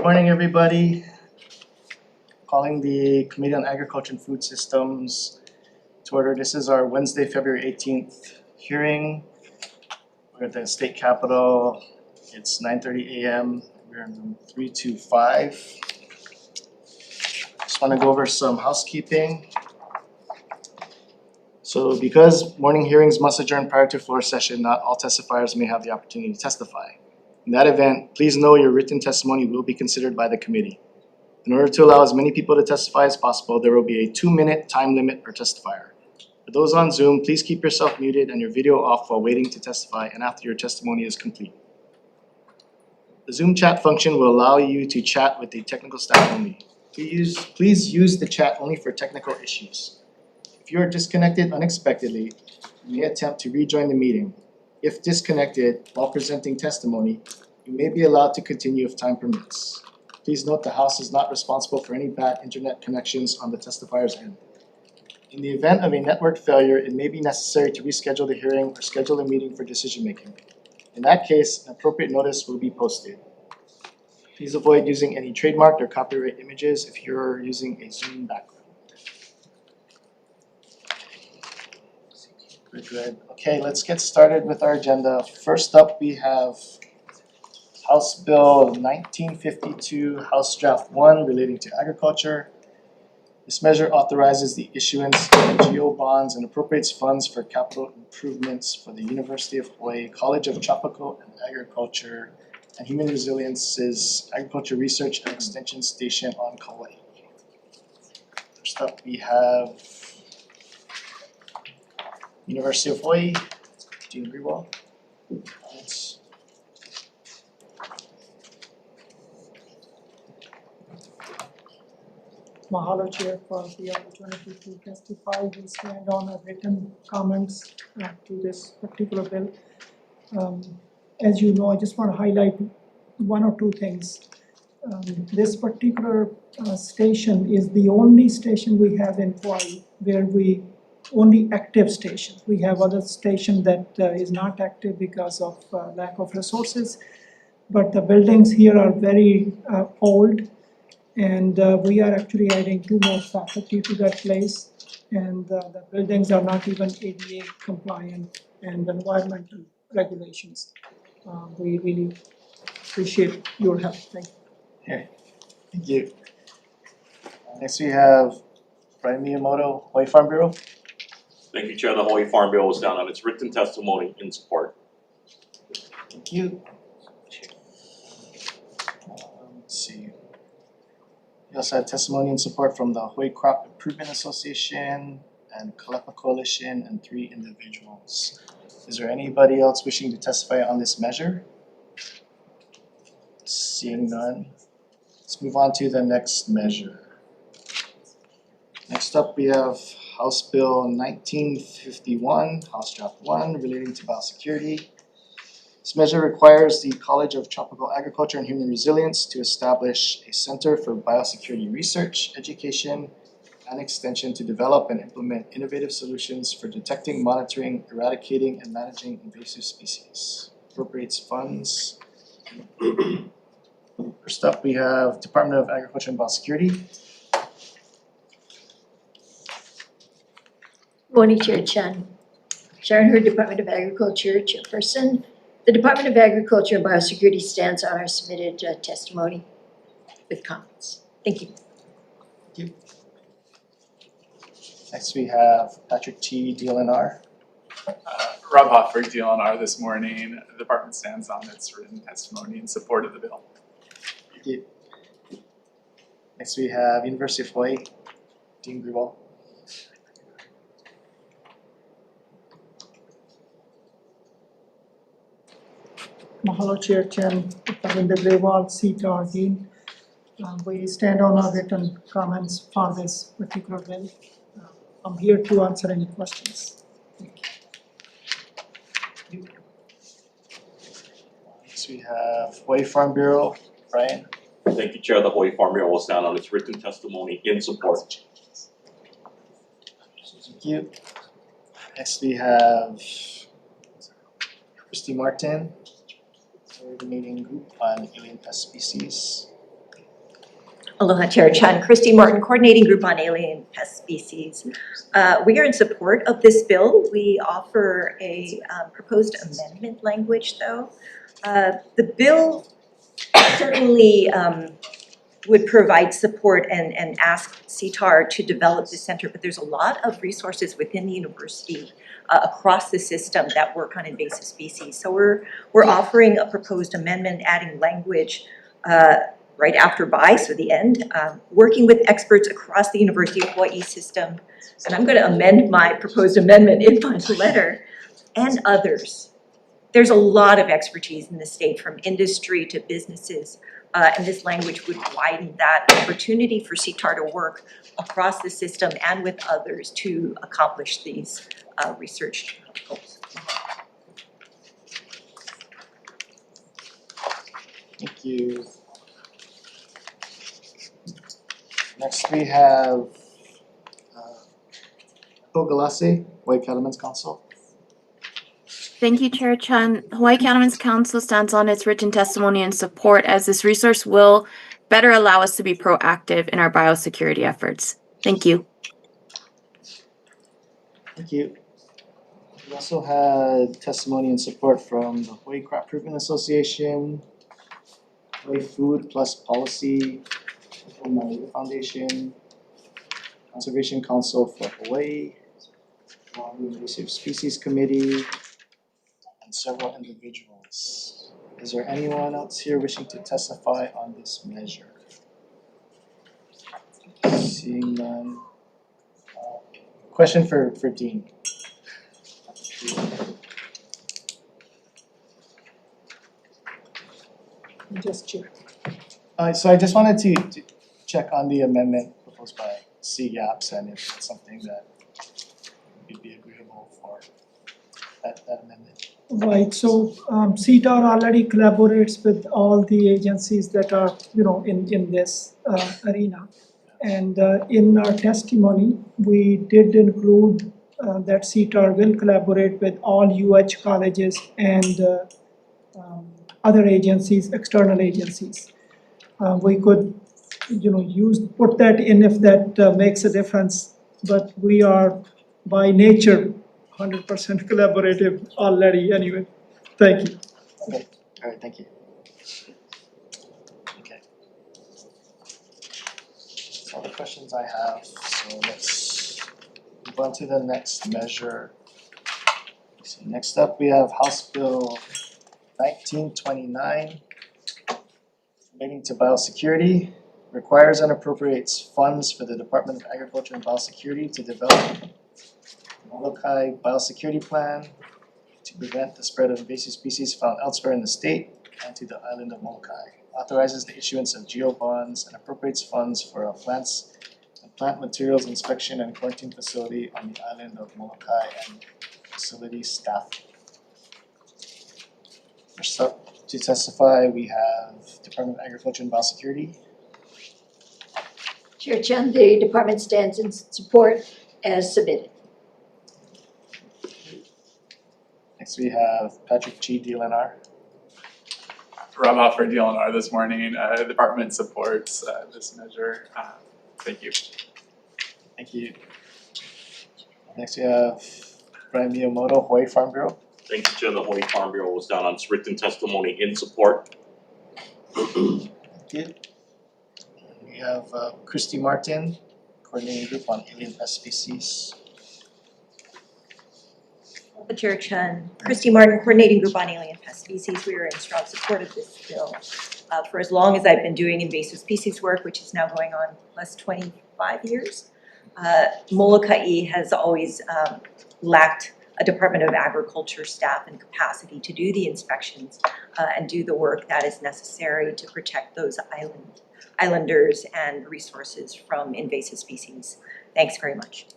Morning, everybody. Calling the Committee on Agriculture and Food Systems to order. This is our Wednesday, February 18th hearing. We're at the state capitol. It's 9:30 a.m. We're in room 325. Just want to go over some housekeeping. So because morning hearings must adjourn prior to floor session, not all testifiers may have the opportunity to testify. In that event, please know your written testimony will be considered by the committee. In order to allow as many people to testify as possible, there will be a 2-minute time limit per testifier. For those on Zoom, please keep yourself muted and your video off while waiting to testify and after your testimony is complete. The Zoom chat function will allow you to chat with the technical staff only. Please use the chat only for technical issues. If you are disconnected unexpectedly, you may attempt to rejoin the meeting. If disconnected while presenting testimony, you may be allowed to continue if time permits. Please note the House is not responsible for any bad internet connections on the testifier's end. In the event of a network failure, it may be necessary to reschedule the hearing or schedule a meeting for decision making. In that case, an appropriate notice will be posted. Please avoid using any trademarked or copyright images if you're using a Zoom background. Good. Okay, let's get started with our agenda. First up, we have House Bill 1952, House Draft 1 relating to agriculture. This measure authorizes the issuance of NGO bonds and appropriates funds for capital improvements for the University of Hawaii, College of Tropical and Agriculture, and Human Resilience's Agriculture Research and Extension Station on Kauai. First up, we have University of Hawaii, Dean Grewal. Mahalo, Chair, for the opportunity to testify. We stand on our written comments to this particular bill. As you know, I just want to highlight one or two things. This particular station is the only station we have in Hawaii where only active stations. We have other station that is not active because of lack of resources, but the buildings here are very old, and we are actually adding 2 more faculty to that place, and the buildings are not even ADA compliant and environmental regulations. We really appreciate your help. Thank you. Okay, thank you. Next we have Brian Miyamoto, Hawaii Farm Bureau. Thank you, Chair. The Hawaii Farm Bill is down on its written testimony in support. Thank you. Let's see. We also had testimony in support from the Hawaii Crop Improvement Association and Kalepa Coalition and 3 individuals. Is there anybody else wishing to testify on this measure? Seeing none, let's move on to the next measure. Next up, we have House Bill 1951, House Draft 1, relating to biosecurity. This measure requires the College of Tropical Agriculture and Human Resilience to establish a center for biosecurity research, education, and extension to develop and implement innovative solutions for detecting, monitoring, eradicating, and managing invasive species. Appropriates funds. First up, we have Department of Agriculture and Biosecurity. Morning, Chair Chan. Sharon Hurd, Department of Agriculture, Chairperson. The Department of Agriculture and Biosecurity stands on our submitted testimony with comments. Thank you. Thank you. Next we have Patrick T, DLNR. Rob Hofford, DLNR this morning. The department stands on its written testimony in support of the bill. Thank you. Next we have University of Hawaii, Dean Grewal. Mahalo, Chair Chen, Parinda Grewal, CTAR Dean. We stand on our written comments for this particular bill. I'm here to answer any questions. Thank you. Next we have Hawaii Farm Bureau, Brian. Thank you, Chair. The Hawaii Farm Bill is down on its written testimony in support. Thank you. Next we have Christy Martin, coordinating group on alien pest species. Aloha Chair Chun, Christy Martin, Coordinating Group on Alien Pest Species. We are in support of this bill. We offer a proposed amendment language though. The bill certainly would provide support and ask CTAR to develop the center, but there's a lot of resources within the university across the system that work on invasive species. So we're offering a proposed amendment, adding language right after by, so the end, working with experts across the University of Hawaii system. And I'm gonna amend my proposed amendment in my letter, and others. There's a lot of expertise in the state, from industry to businesses, and this language would widen that opportunity for CTAR to work across the system and with others to accomplish these research goals. Thank you. Next we have Bill Galassi, Hawaii Cattlemen's Council. Thank you, Chair Chun. Hawaii Cattlemen's Council stands on its written testimony and support, as this resource will better allow us to be proactive in our biosecurity efforts. Thank you. Thank you. We also had testimony and support from the Hawaii Crop Improvement Association, Hawaii Food Plus Policy, Hawaii Foundation, Conservation Council for Hawaii, Hawaii Invasive Species Committee, and several individuals. Is there anyone else here wishing to testify on this measure? Seeing none. Question for Dean. Just check. So I just wanted to check on the amendment proposed by CGAPS and if it's something that would be agreeable for that amendment. Right, so CTAR already collaborates with all the agencies that are, in this arena. And in our testimony, we did include that CTAR will collaborate with all UH colleges and other agencies, external agencies. We could, put that in if that makes a difference, but we are by nature 100% collaborative already anyway. Thank you. Okay, alright, thank you. Okay. That's all the questions I have, so let's move on to the next measure. So next up, we have House Bill 1929, relating to biosecurity, requires and appropriates funds for the Department of Agriculture and Biosecurity to develop Molokai Biosecurity Plan to prevent the spread of invasive species found elsewhere in the state and to the island of Molokai. Authorizes the issuance of geobonds and appropriates funds for a plants and plant materials inspection and quarantine facility on the island of Molokai and facility staff. First up to testify, we have Department of Agriculture and Biosecurity. Chair Chun, the department stands in support as submitted. Next we have Patrick G. DLNR. Rob Hoff for DLNR this morning. The department supports this measure. Thank you. Thank you. Next we have Brian Miyamoto, Hawaii Farm Bureau. Thank you, Chair. The Hawaii Farm Bureau was down on its written testimony in support. Thank you. We have Christy Martin, Coordinating Group on Alien Pest Species. Chair Chun, Christy Martin, Coordinating Group on Alien Pest Species. We are in strong support of this bill. For as long as I've been doing invasive species work, which is now going on plus 25 years, Molokai has always lacked a Department of Agriculture staff and capacity to do the inspections and do the work that is necessary to protect those islanders and resources from invasive species. Thanks very much.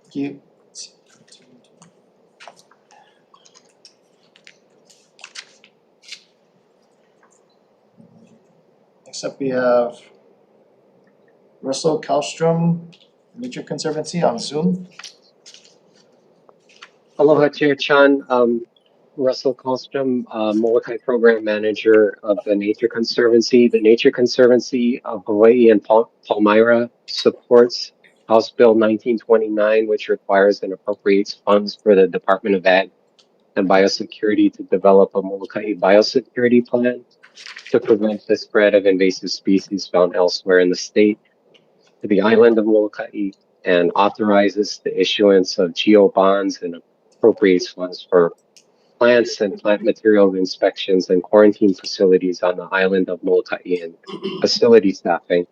Thank you. Next up we have Russell Kallstrom, Nature Conservancy on Zoom. Aloha Chair Chun. Russell Colstrom, Molokai Program Manager of the Nature Conservancy. The Nature Conservancy of Hawaii and Palmyra supports House Bill 1929, which requires and appropriates funds for the Department of Ag and Biosecurity to develop a Molokai biosecurity plan to prevent the spread of invasive species found elsewhere in the state to the island of Molokai, and authorizes the issuance of geo bonds and appropriates funds for plants and plant material inspections and quarantine facilities on the island of Molokai and facility staffing.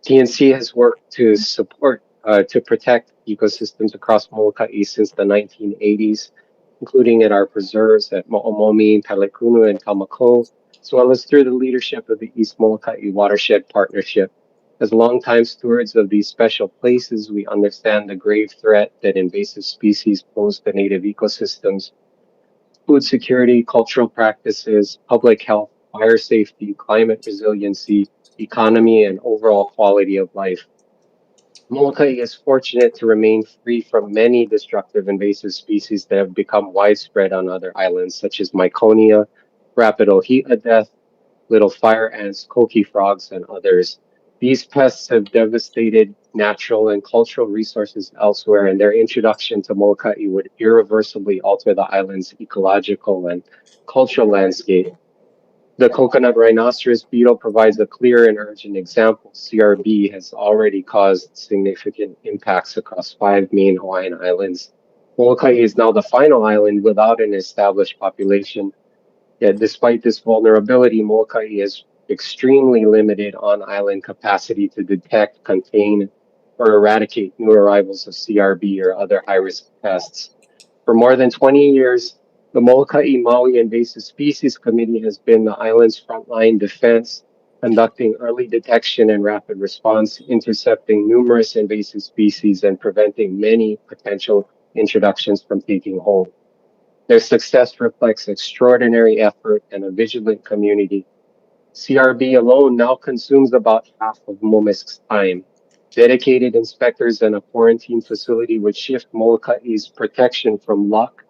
TNC has worked to to protect ecosystems across Molokai since the 1980s, including at our preserves at Mo'omomi, Pelekunu, and Kamako, as well as through the leadership of the East Molokai Watershed Partnership. As longtime stewards of these special places, we understand the grave threat that invasive species pose to native ecosystems, food security, cultural practices, public health, fire safety, climate resiliency, economy, and overall quality of life. Molokai is fortunate to remain free from many destructive invasive species that have become widespread on other islands, such as Myconia, Rapidohita death, little fire ants, coqui frogs, and others. These pests have devastated natural and cultural resources elsewhere, and their introduction to Molokai would irreversibly alter the island's ecological and cultural landscape. The coconut rhinoceros beetle provides a clear and urgent example. CRB has already caused significant impacts across 5 main Hawaiian islands. Molokai is now the final island without an established population. Yet despite this vulnerability, Molokai is extremely limited on island capacity to detect, contain, or eradicate new arrivals of CRB or other high-risk pests. For more than 20 years, the Molokai Maui Invasive Species Committee has been the island's frontline defense, conducting early detection and rapid response, intercepting numerous invasive species, and preventing many potential introductions from taking hold. Their success reflects extraordinary effort and a vigilant community. CRB alone now consumes about half of MOMISC's time. Dedicated inspectors and a quarantine facility would shift Molokai's protection from luck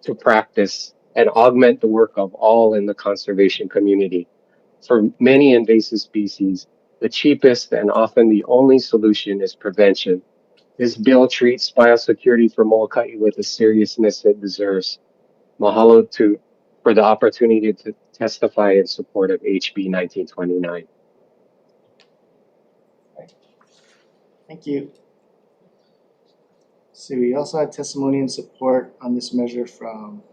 to practice and augment the work of all in the conservation community. For many invasive species, the cheapest and often the only solution is prevention. This bill treats biosecurity for Molokai with the seriousness it deserves. Mahalo for the opportunity to testify in support of HB 1929. Thank you. So we also had testimony and support on this measure from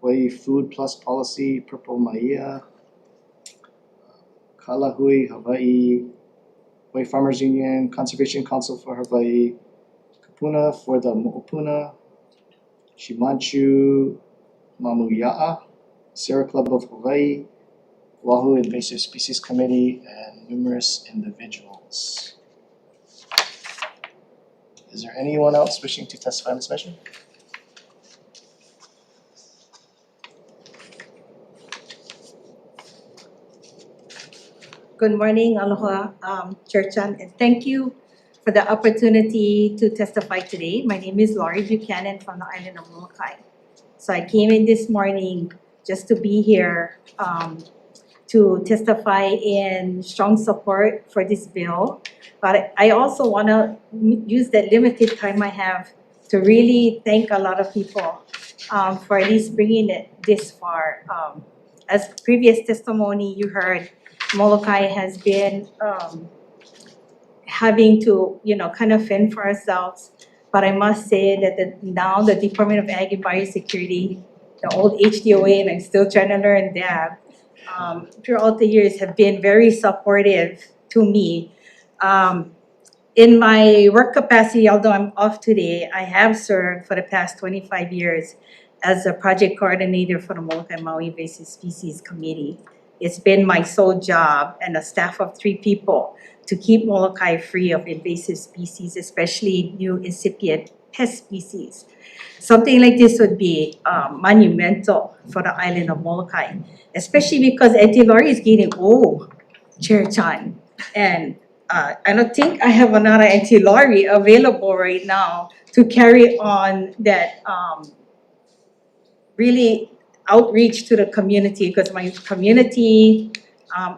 Hawaii Food Plus Policy, Purple Maia, Kalahui, Hawaii, Hawaii Farmers Union, Conservation Council for Hawaii, Kapuna for the Mo'opuna, Shimanchu, Mamuya'a, Sierra Club of Hawaii, Oahu Invasive Species Committee, and numerous individuals. Is there anyone else wishing to testify on this measure? Good morning, aloha, Chair Chan, and thank you for the opportunity to testify today. My name is Laurie Buchanan from the island of Molokai. So I came in this morning just to be here to testify in strong support for this bill. But I also want to use that limited time I have to really thank a lot of people for at least bringing it this far. As previous testimony you heard, Molokai has been having to, kind of fend for ourselves. But I must say that now the Department of Ag and Biosecurity, the old HDOA, and I'm still trying to learn that, throughout the years have been very supportive to me. In my work capacity, although I'm off today, I have served for the past 25 years as a project coordinator for the Molokai Maui Invasive Species Committee. It's been my sole job and a staff of 3 people to keep Molokai free of invasive species, especially new incipient pest species. Something like this would be monumental for the island of Molokai, especially because Auntie Laurie is getting old, Chair Chan. And I don't think I have another Auntie Laurie available right now to carry on that really outreach to the community, because my community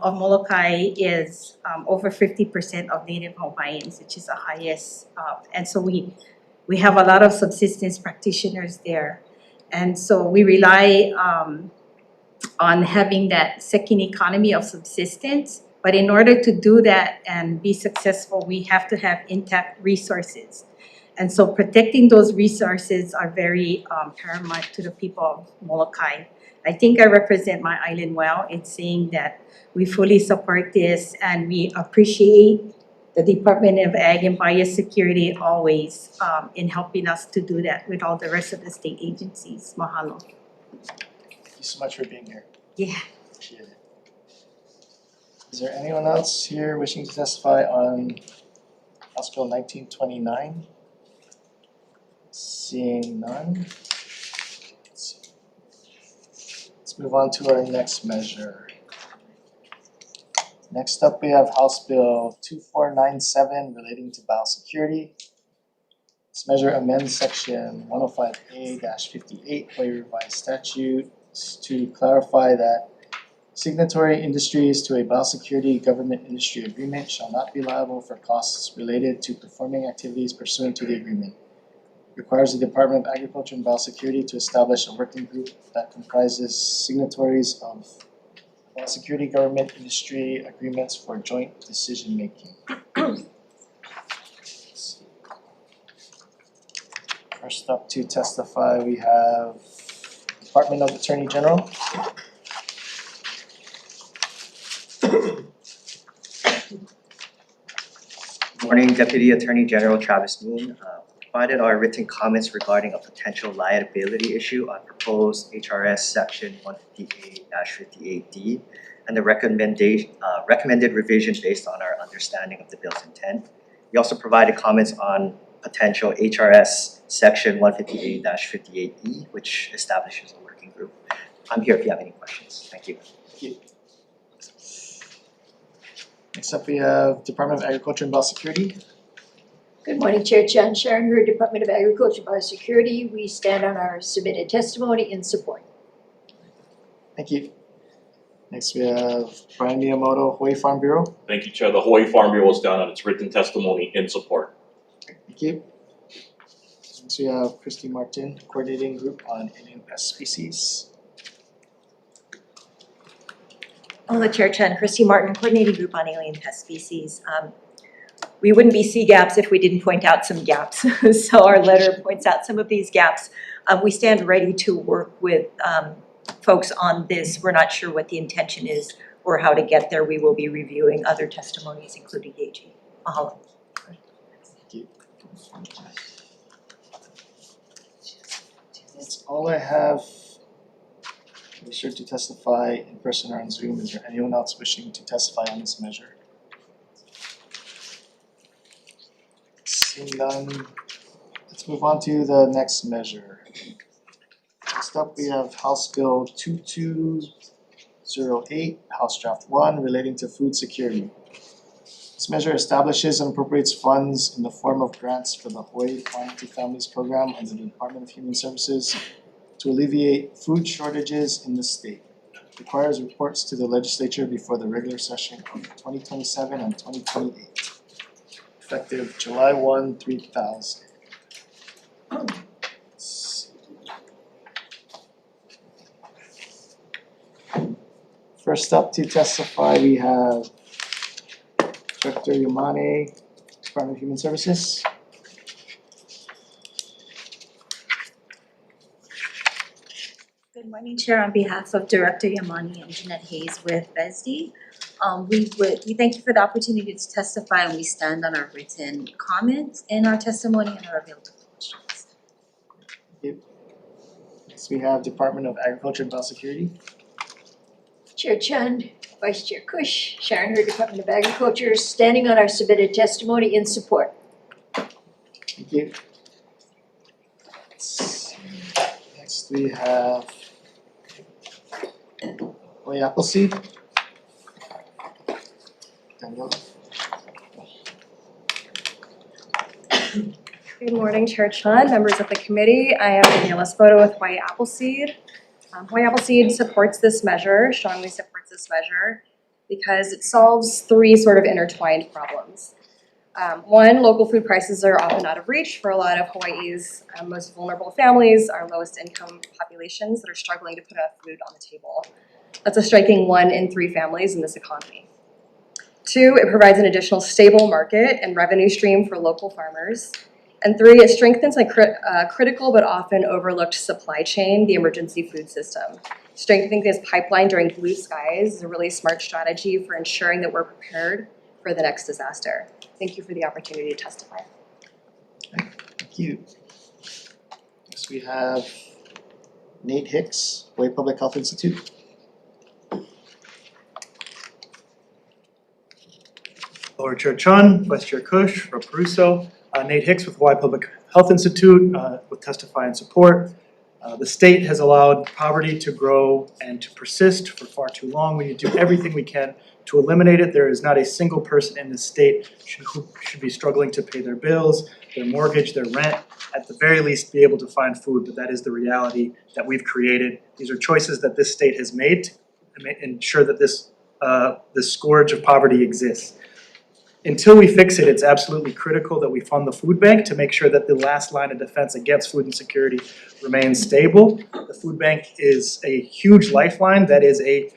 of Molokai is over 50% of Native Hawaiians, which is the highest. And so we have a lot of subsistence practitioners there. And so we rely on having that second economy of subsistence. But in order to do that and be successful, we have to have intact resources. And so protecting those resources are very paramount to the people of Molokai. I think I represent my island well in saying that we fully support this and we appreciate the Department of Ag and Biosecurity always in helping us to do that with all the rest of the state agencies. Mahalo. Thank you so much for being here. Yeah. Appreciate it. Is there anyone else here wishing to testify on House Bill 1929? Seeing none. Let's move on to our next measure. Next up, we have House Bill 2497 relating to biosecurity. This measure amends section 105A-58 Hawaii Revised Statutes to clarify that signatory industries to a biosecurity government industry agreement shall not be liable for costs related to performing activities pursuant to the agreement. Requires the Department of Agriculture and Biosecurity to establish a working group that comprises signatories of biosecurity government industry agreements for joint decision making. First up to testify, we have Department of Attorney General. Good morning, Deputy Attorney General Travis Moon. Provided our written comments regarding a potential liability issue on proposed HRS Section 158-58D and the recommended revision based on our understanding of the bill's intent. We also provided comments on potential HRS Section 158-58E, which establishes a working group. I'm here if you have any questions. Thank you. Thank you. Next up, we have Department of Agriculture and Biosecurity. Good morning, Chair Chan, Sharon Hurd, Department of Agriculture and Biosecurity. We stand on our submitted testimony in support. Thank you. Next, we have Brian Miyamoto, Hawaii Farm Bureau. Thank you, Chair. The Hawaii Farm Bureau is down on its written testimony in support. Thank you. Next, we have Christy Martin, Coordinating Group on Alien Pest Species. Hello, Chair Chen, Christy Martin, Coordinating Group on Alien Pest Species. We wouldn't be CGAPs if we didn't point out some gaps. So our letter points out some of these gaps. We stand ready to work with folks on this. We're not sure what the intention is or how to get there. We will be reviewing other testimonies, including the AG. Mahalo. Thank you. That's all I have. Be sure to testify in person or on Zoom. Is there anyone else wishing to testify on this measure? Seeing none, let's move on to the next measure. Next up, we have House Bill 2208, House Draft 1, relating to food security. This measure establishes and appropriates funds in the form of grants for the Hawaii Farm to Families program under the Department of Human Services to alleviate food shortages in the state. Requires reports to the legislature before the regular session of 2027 and 2028. Effective July 1, 3000. First up to testify, we have Director Yamane, Department of Human Services. Good morning, Chair. On behalf of Director Yamani and Jeanette Hayes with BESD, we thank you for the opportunity to testify, and we stand on our written comments in our testimony and are available for questions. Thank you. Next, we have Department of Agriculture and Biosecurity. Chair Chan, Vice Chair Kush, Sharon Hurd, Department of Agriculture, standing on our submitted testimony in support. Thank you. Next, we have Hawaii Appleseed. Daniel. Good morning, Chair Chun, members of the committee. I am Daniela Spoto with Hawaii Appleseed. Hawaii Appleseed supports this measure, strongly supports this measure, because it solves three sort of intertwined problems. One, local food prices are often out of reach for a lot of Hawaii's most vulnerable families, our lowest income populations that are struggling to put enough food on the table. That's a striking 1 in 3 families in this economy. 2, it provides an additional stable market and revenue stream for local farmers. And 3, it strengthens a critical but often overlooked supply chain, the emergency food system. Strengthening this pipeline during blue skies is a really smart strategy for ensuring that we're prepared for the next disaster. Thank you for the opportunity to testify. Thank you. Next we have Nate Hicks, Hawaii Public Health Institute. Lower Chair Chun, Vice Chair Kush, Rep. Russo, Nate Hicks with Hawaii Public Health Institute will testify in support. The state has allowed poverty to grow and to persist for far too long. We need to do everything we can to eliminate it. There is not a single person in this state who should be struggling to pay their bills, their mortgage, their rent, at the very least be able to find food, but that is the reality that we've created. These are choices that this state has made to ensure that this scourge of poverty exists. Until we fix it, it's absolutely critical that we fund the food bank to make sure that the last line of defense against food insecurity remains stable. The food bank is a huge lifeline that is a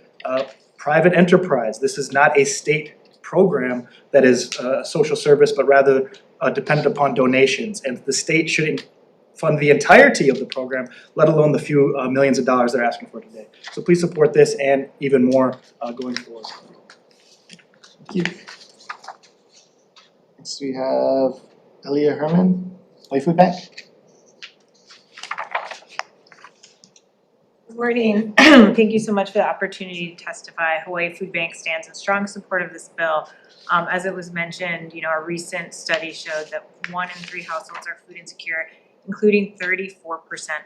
private enterprise. This is not a state program that is a social service, but rather dependent upon donations. And the state shouldn't fund the entirety of the program, let alone the few millions of dollars they're asking for today. So please support this and even more going forward. Thank you. Next we have Elia Herman, Hawaii Food Bank. Good morning. Thank you so much for the opportunity to testify. Hawaii Food Bank stands in strong support of this bill. As it was mentioned, a recent study showed that 1 in 3 households are food insecure, including 34%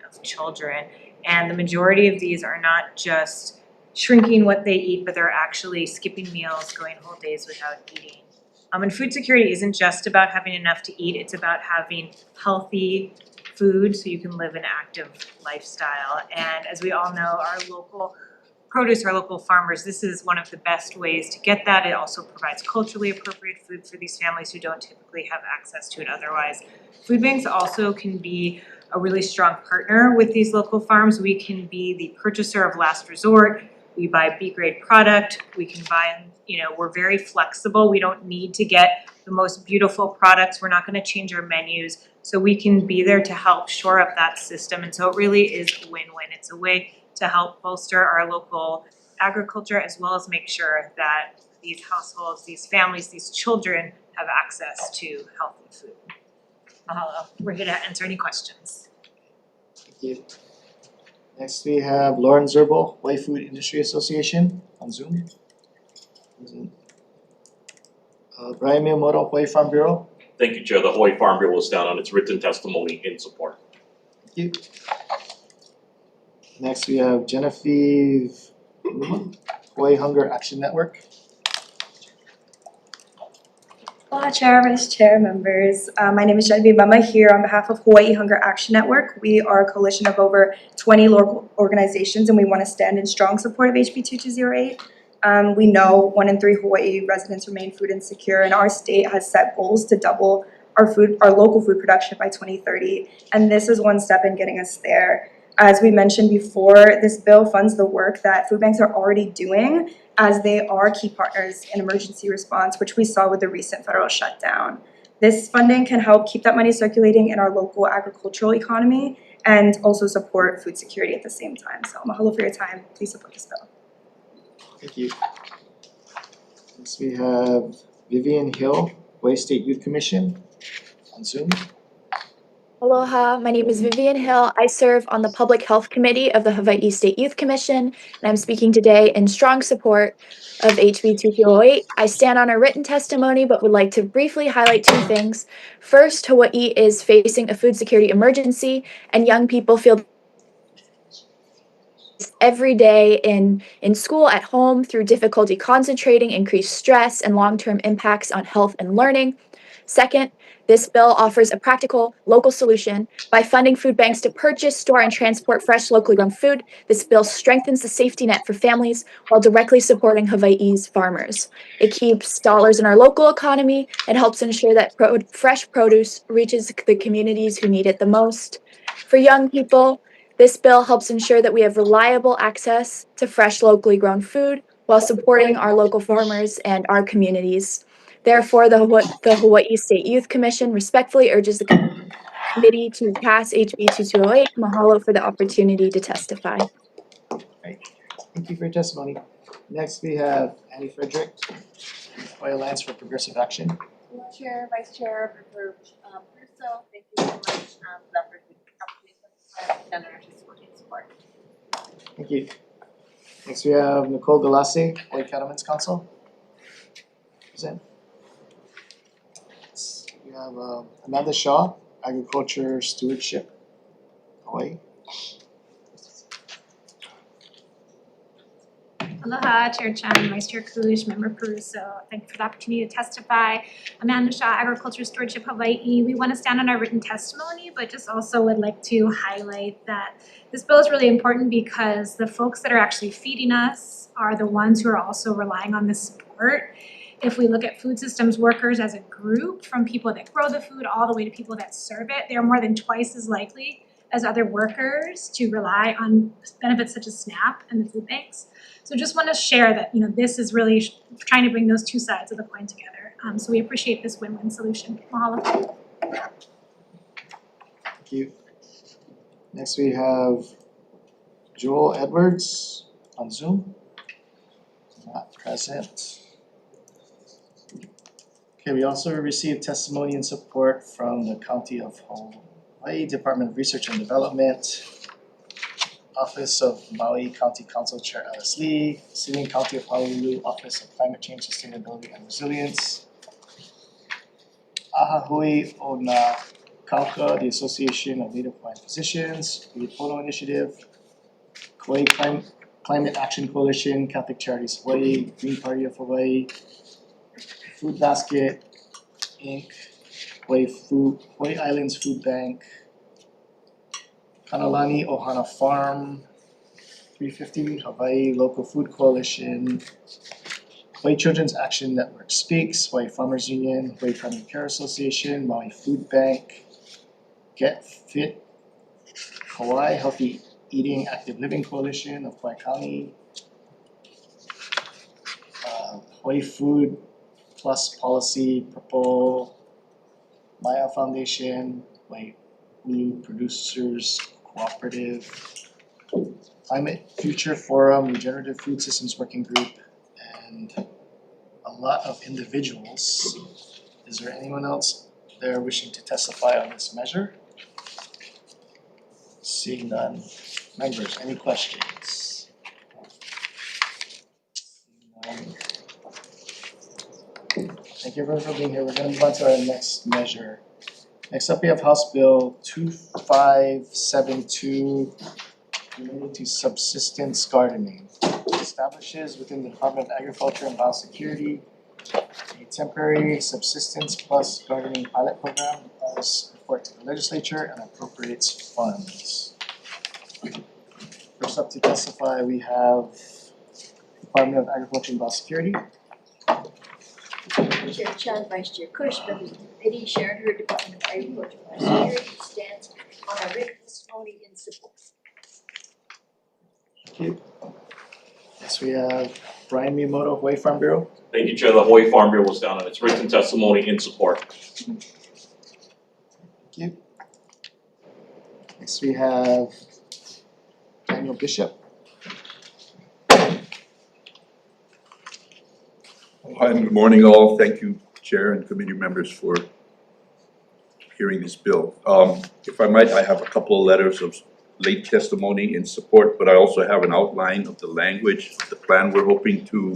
of children. And the majority of these are not just shrinking what they eat, but they're actually skipping meals, going whole days without eating. And food security isn't just about having enough to eat, it's about having healthy food so you can live an active lifestyle. And as we all know, our local produce, our local farmers, this is one of the best ways to get that. It also provides culturally appropriate food for these families who don't typically have access to it otherwise. Food banks also can be a really strong partner with these local farms. We can be the purchaser of last resort. We buy B-grade product, we can buy, we're very flexible. We don't need to get the most beautiful products. We're not gonna change our menus. So we can be there to help shore up that system. And so it really is a win-win. It's a way to help bolster our local agriculture as well as make sure that these households, these families, these children have access to healthy food. Mahalo. We're here to answer any questions. Thank you. Next we have Lauren Zerbel, Hawaii Food Industry Association on Zoom. Brian Miyamoto, Hawaii Farm Bureau. Thank you, Chair. The Hawaii Farm Bureau is down on its written testimony in support. Thank you. Next we have Genevieve Hawaii Hunger Action Network. Aloha Chair, Vice Chair, members. My name is Genevieve Mama here on behalf of Hawaii Hunger Action Network. We are a coalition of over 20 local organizations and we want to stand in strong support of HB 2208. We know 1 in 3 Hawaii residents remain food insecure and our state has set goals to double our local food production by 2030. And this is one step in getting us there. As we mentioned before, this bill funds the work that food banks are already doing as they are key partners in emergency response, which we saw with the recent federal shutdown. This funding can help keep that money circulating in our local agricultural economy and also support food security at the same time. So mahalo for your time. Please support this bill. Thank you. Next we have Vivian Hill, Hawaii State Youth Commission on Zoom. Aloha, my name is Vivian Hill. I serve on the Public Health Committee of the Hawaii State Youth Commission, and I'm speaking today in strong support of HB 2208. I stand on a written testimony, but would like to briefly highlight 2 things. First, Hawaii is facing a food security emergency, and young people feel every day in school, at home, through difficulty concentrating, increased stress, and long-term impacts on health and learning. Second, this bill offers a practical local solution. By funding food banks to purchase, store, and transport fresh, locally grown food, this bill strengthens the safety net for families while directly supporting Hawaii's farmers. It keeps dollars in our local economy and helps ensure that fresh produce reaches the communities who need it the most. For young people, this bill helps ensure that we have reliable access to fresh, locally grown food while supporting our local farmers and our communities. Therefore, the Hawaii State Youth Commission respectfully urges the committee to pass HB 2208. Mahalo for the opportunity to testify. Thank you for your testimony. Next, we have Annie Frederick, Hawaii Alliance for Progressive Action. Chair, Vice Chair, Member Russo, thank you so much for the opportunity to support. Thank you. Next, we have Nicole Galassi, Hawaii Cattlemen's Council. Present. We have Amanda Shaw, Agriculture Stewardship, Hawaii. Aloha, Chair Chan, Vice Chair Kush, Member Peruso. Thank you for the opportunity to testify. Amanda Shaw, Agriculture Stewardship Hawaii. We want to stand on our written testimony, but just also would like to highlight that this bill is really important because the folks that are actually feeding us are the ones who are also relying on this support. If we look at food systems workers as a group, from people that grow the food all the way to people that serve it, they're more than twice as likely as other workers to rely on benefits such as SNAP and the food banks. So just want to share that, this is really trying to bring those two sides of the coin together. So we appreciate this win-win solution. Mahalo. Thank you. Next, we have Joel Edwards on Zoom. Not present. Okay, we also received testimony and support from the County of Hawaii Department of Research and Development, Office of Maui County Council Chair Alice Lee, City and County of Honolulu Office of Climate Change, Sustainability and Resilience, Ahahui Ona Kauka, the Association of Native Hawaiian Physicians, the Pono Initiative, Kauai Climate Action Coalition, Catholic Charities Hawaii, Green Party of Hawaii, Food Basket, Inc., Hawaii Islands Food Bank, Kanalani Ohana Farm, 350 Hawaii Local Food Coalition, Hawaii Children's Action Network Speaks, Hawaii Farmers Union, Hawaii Primary Care Association, Maui Food Bank, Get Fit, Hawaii Healthy Eating Active Living Coalition of Hawaii County, Hawaii Food Plus Policy, Purple, Maya Foundation, Hawaii Ulu Producers Cooperative, Climate Future Forum, Regenerative Food Systems Working Group, and a lot of individuals. Is there anyone else there wishing to testify on this measure? Seeing none. Members, any questions? Seeing none. Thank you everyone for being here. We're gonna move on to our next measure. Next up, we have House Bill 2572 related to subsistence gardening. It establishes within the Department of Agriculture and Biosecurity a temporary subsistence plus gardening pilot program that is report to the legislature and appropriates funds. First up to testify, we have Department of Agriculture and Biosecurity. Chair Chan, Vice Chair Kush, members of the committee, Sharon Hurd, Department of Agriculture and Biosecurity, stands on our written testimony in support. Thank you. Next we have Brian Miyamoto, Hawaii Farm Bureau. Thank you, Chair. The Hawaii Farm Bureau was down on its written testimony in support. Thank you. Next we have Daniel Bishop. Hi, and good morning all. Thank you, Chair and committee members, for hearing this bill. If I might, I have a couple of letters of late testimony in support, but I also have an outline of the language of the plan we're hoping to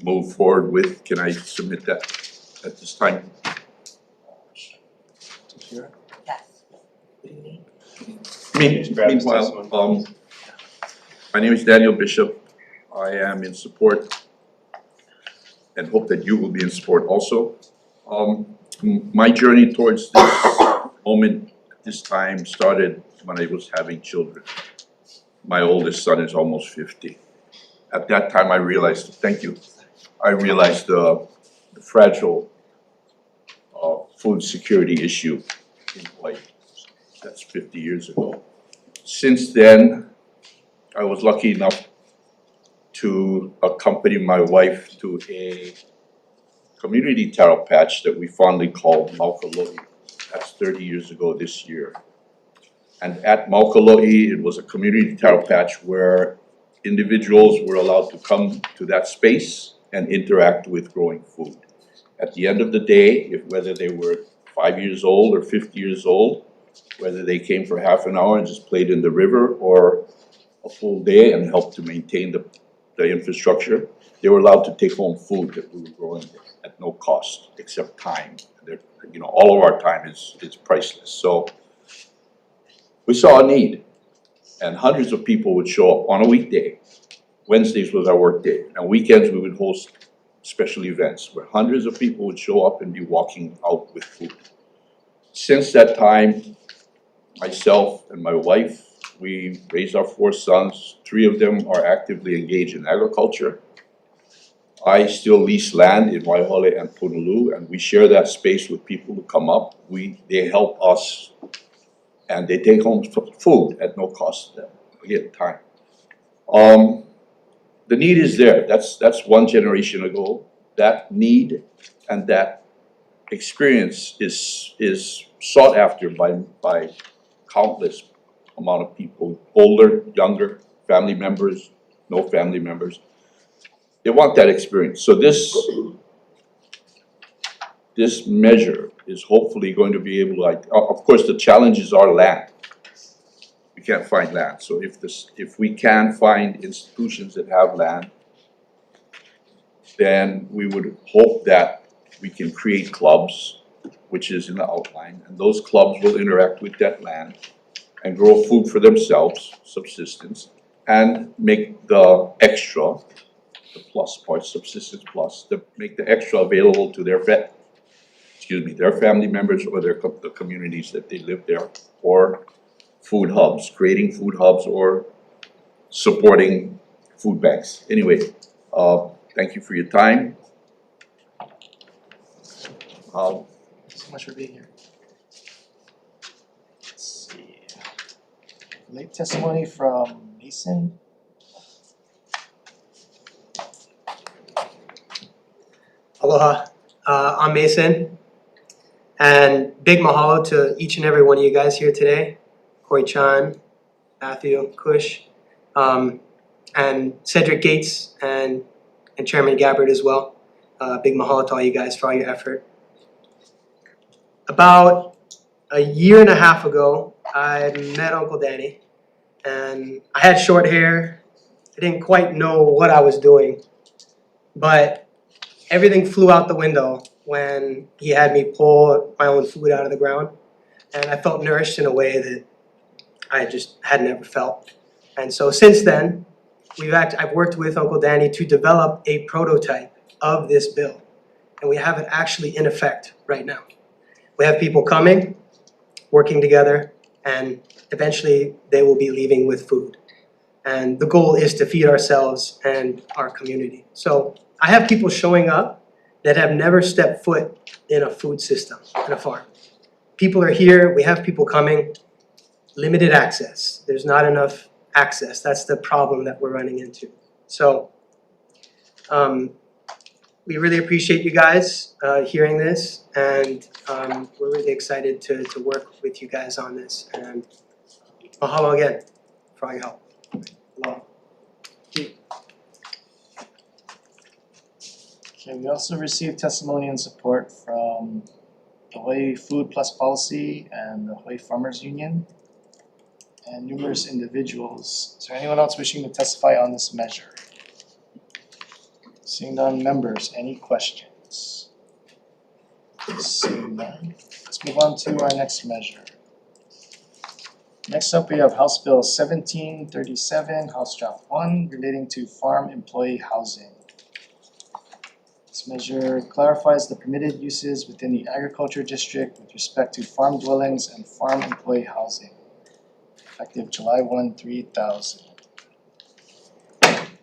move forward with. Can I submit that at this time? Yes. Meanwhile, my name is Daniel Bishop. I am in support and hope that you will be in support also My journey towards this moment, this time started when I was having children. My oldest son is almost 50. At that time, I realized, thank you, I realized the fragile food security issue in Hawaii. That's 50 years ago. Since then, I was lucky enough to accompany my wife to a community taro patch that we fondly called Maukaloi. That's 30 years ago this year. And at Maukaloi, it was a community taro patch where individuals were allowed to come to that space and interact with growing food. At the end of the day, whether they were 5 years old or 50 years old, whether they came for half an hour and just played in the river or a full day and helped to maintain the infrastructure, they were allowed to take home food that we were growing at no cost except time. All of our time is priceless. So we saw a need, and hundreds of people would show up on a weekday. Wednesdays was our work day, and weekends we would host special events where hundreds of people would show up and be walking out with food. Since that time, myself and my wife, we raised our 4 sons. 3 of them are actively engaged in agriculture. I still lease land in Waihole and Punaluu, and we share that space with people who come up. They help us, and they take home food at no cost to them. Again, time. The need is there. That's 1 generation ago. That need and that experience is sought after by countless amount of people, older, younger, family members, no family members. They want that experience. So this measure is hopefully going to be able to, of course, the challenges are land. We can't find land. So if we can find institutions that have land, then we would hope that we can create clubs, which is in the outline, and those clubs will interact with that land and grow food for themselves, subsistence, and make the extra, the plus part, subsistence plus, to make the extra available to their family members or the communities that they live there, or food hubs, creating food hubs or supporting food banks. Anyway, thank you for your time. Thank you so much for being here. Let's see. Late testimony from Mason. Aloha, I'm Mason, and big mahalo to each and every one of you guys here today. Koi-chan, Matthew, Kush, and Cedric Gates, and Chairman Gabbard as well. Big mahalo to all you guys for all your effort. About a year and a half ago, I met Uncle Danny, and I had short hair. I didn't quite know what I was doing, but everything flew out the window when he had me pull my own food out of the ground, and I felt nourished in a way that I just had never felt. And so since then, I've worked with Uncle Danny to develop a prototype of this bill, and we have it actually in effect right now. We have people coming, working together, and eventually they will be leaving with food. And the goal is to feed ourselves and our community. So I have people showing up that have never stepped foot in a food system, in a farm. People are here, we have people coming, limited access. There's not enough access. That's the problem that we're running into. So we really appreciate you guys hearing this, and we're really excited to work with you guys on this. And mahalo again for all your help. Aloha. Okay, we also received testimony and support from the Hawaii Food Plus Policy and the Hawaii Farmers Union and numerous individuals. Is there anyone else wishing to testify on this measure? Seeing none, members, any questions? Seeing none, let's move on to our next measure. Next up, we have House Bill 1737, House Draft 1, relating to farm employee housing. Ms. This measure clarifies the permitted uses within the agriculture district with respect to farm dwellings and farm employee housing, effective July 1, 2000.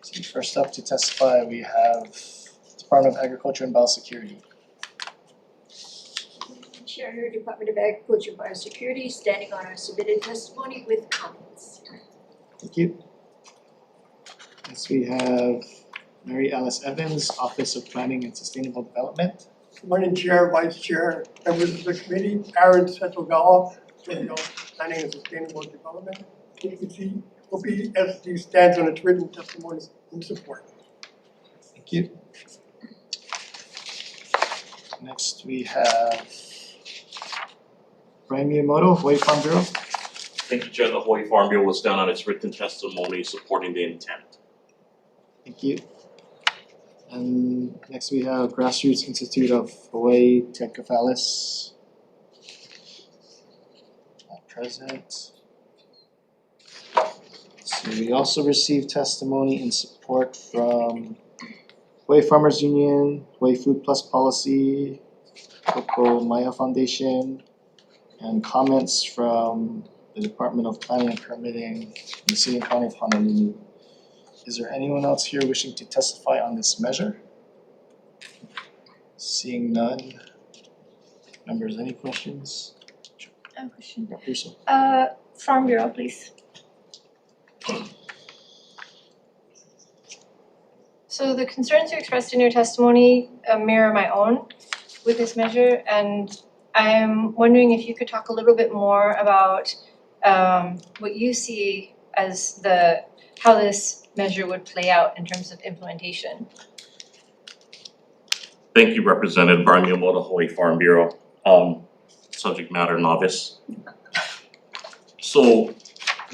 So first up to testify, we have Department of Agriculture and Biosecurity. Sharon Hurd, Department of Agriculture and Biosecurity, standing on our submitted testimony with comments. Thank you. Next we have Mary Alice Evans, Office of Planning and Sustainable Development. Good morning, Chair, Vice Chair, members of the committee, Aaron Setogawa, Planning and Sustainable Development. OPSD stands on its written testimony in support. Thank you. Next we have Brian Miyamoto, Hawaii Farm Bureau. Thank you, Chair. The Hawaii Farm Bureau was down on its written testimony supporting the intent. Thank you. And next we have Grassroots Institute of Hawaii, Ted Kafalis. Not present. So we also received testimony in support from Hawaii Farmers Union, Hawaii Food Plus Policy, Koko Maya Foundation, and comments from the Department of Planning and Permitting in the City and County of Honolulu. Is there anyone else here wishing to testify on this measure? Seeing none. Members, any questions? I have a question. Russo. Farm Bureau, please. So the concerns you expressed in your testimony mirror my own with this measure, and I'm wondering if you could talk a little bit more about what you see as how this measure would play out in terms of implementation. Thank you, Representative Brian Miyamoto, Hawaii Farm Bureau. Subject matter novice. So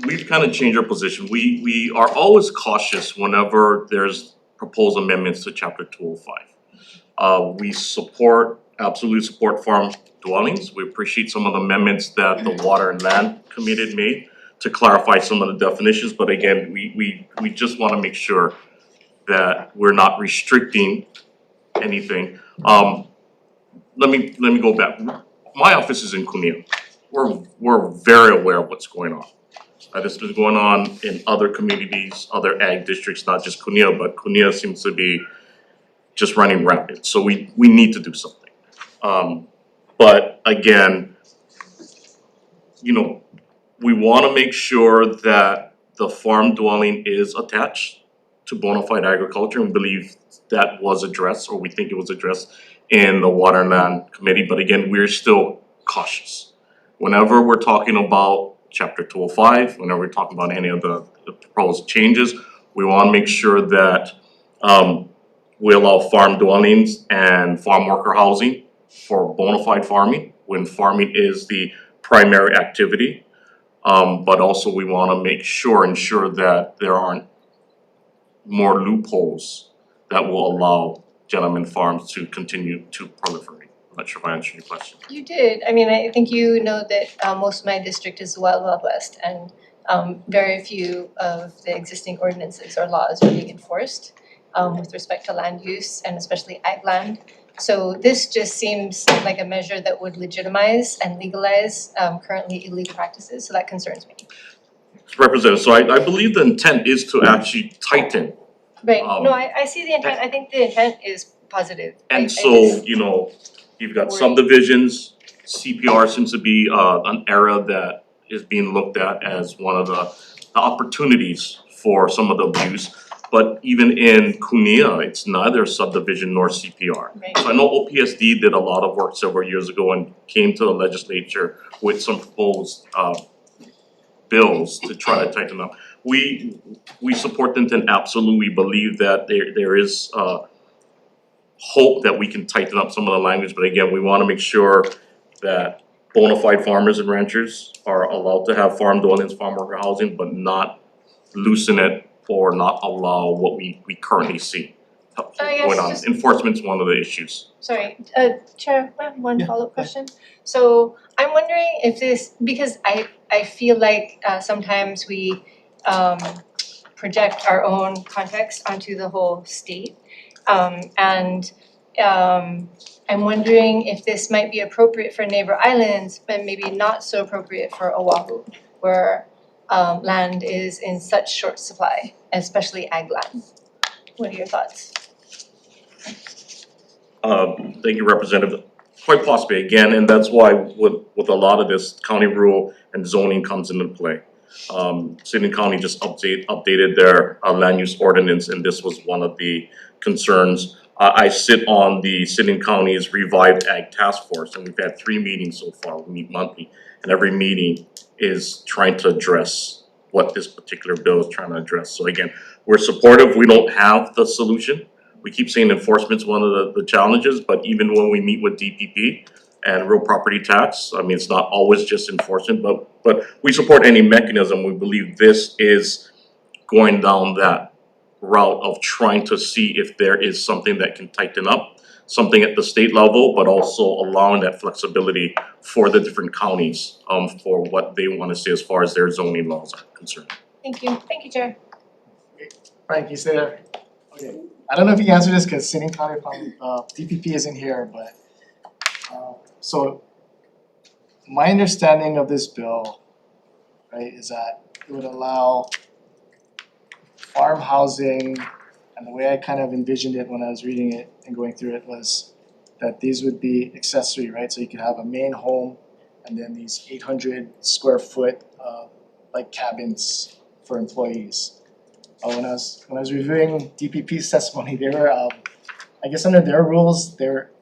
we've kind of changed our position. We are always cautious whenever there's proposed amendments to Chapter 205. We absolutely support farm dwellings. We appreciate some of the amendments that the Water and Land Committee made to clarify some of the definitions, but again, we just wanna make sure that we're not restricting anything. Let me go back. My office is in Kunia. We're very aware of what's going on. This has been going on in other communities, other ag districts, not just Kunia, but Kunia seems to be just running rapid, so we need to do something. But again, you know, we wanna make sure that the farm dwelling is attached to bona fide agriculture, and believe that was addressed, or we think it was addressed in the Water and Land Committee, but again, we're still cautious. Whenever we're talking about Chapter 205, whenever we're talking about any of the proposed changes, we wanna make sure that we allow farm dwellings and farm worker housing for bona fide farming, when farming is the primary activity. But also we wanna ensure that there aren't more loopholes that will allow gentleman farms to continue to proliferate. I'm not sure if I answered your question. You did. I mean, I think you know that most of my district is Wild West, and very few of the existing ordinances or laws are being enforced with respect to land use and especially ag land. So this just seems like a measure that would legitimize and legalize currently illegal practices, so that concerns me. Representative, so I believe the intent is to actually tighten. Right, no, I see the intent, I think the intent is positive. And so, you know, you've got subdivisions, CPR seems to be an area that is being looked at as one of the opportunities for some of the abuse. But even in Kunia, it's neither subdivision nor CPR. Right. So I know OPSD did a lot of work several years ago and came to the legislature with some proposed bills to try to tighten up. We support the intent, absolutely believe that there is hope that we can tighten up some of the language, but again, we wanna make sure that bona fide farmers and ranchers are allowed to have farm dwellings, farm worker housing, but not loosen it or not allow what we currently see going on. Enforcement's one of the issues. Sorry, Chair, I have one follow-up question. So I'm wondering if this, because I feel like sometimes we project our own context onto the whole state. And I'm wondering if this might be appropriate for neighbor islands, but maybe not so appropriate for Oahu, where land is in such short supply, especially ag land. What are your thoughts? Thank you, Representative. Quite possibly, again, and that's why with a lot of this, county rule and zoning comes into play. City and county just updated their land use ordinance, and this was one of the concerns. I sit on the City and County's Revived Ag Task Force, and we've had 3 meetings so far. We meet monthly, and every meeting is trying to address what this particular bill is trying to address. So again, we're supportive. We don't have the solution. We keep saying enforcement's one of the challenges, but even when we meet with DPP and real property tax, I mean, it's not always just enforcement, but we support any mechanism. We believe this is going down that route of trying to see if there is something that can tighten up, something at the state level, but also allowing that flexibility for the different counties for what they want to see as far as their zoning laws are concerned. Thank you, Chair. Frank, you stay there. Okay, I don't know if you can answer this because City and County DPP isn't here, but so my understanding of this bill, right, is that it would allow farm housing, and the way I kind of envisioned it when I was reading it and going through it was that these would be accessory, right? So you could have a main home and then these 800 square foot like cabins for employees. When I was reviewing DPP's testimony, they were I guess under their rules,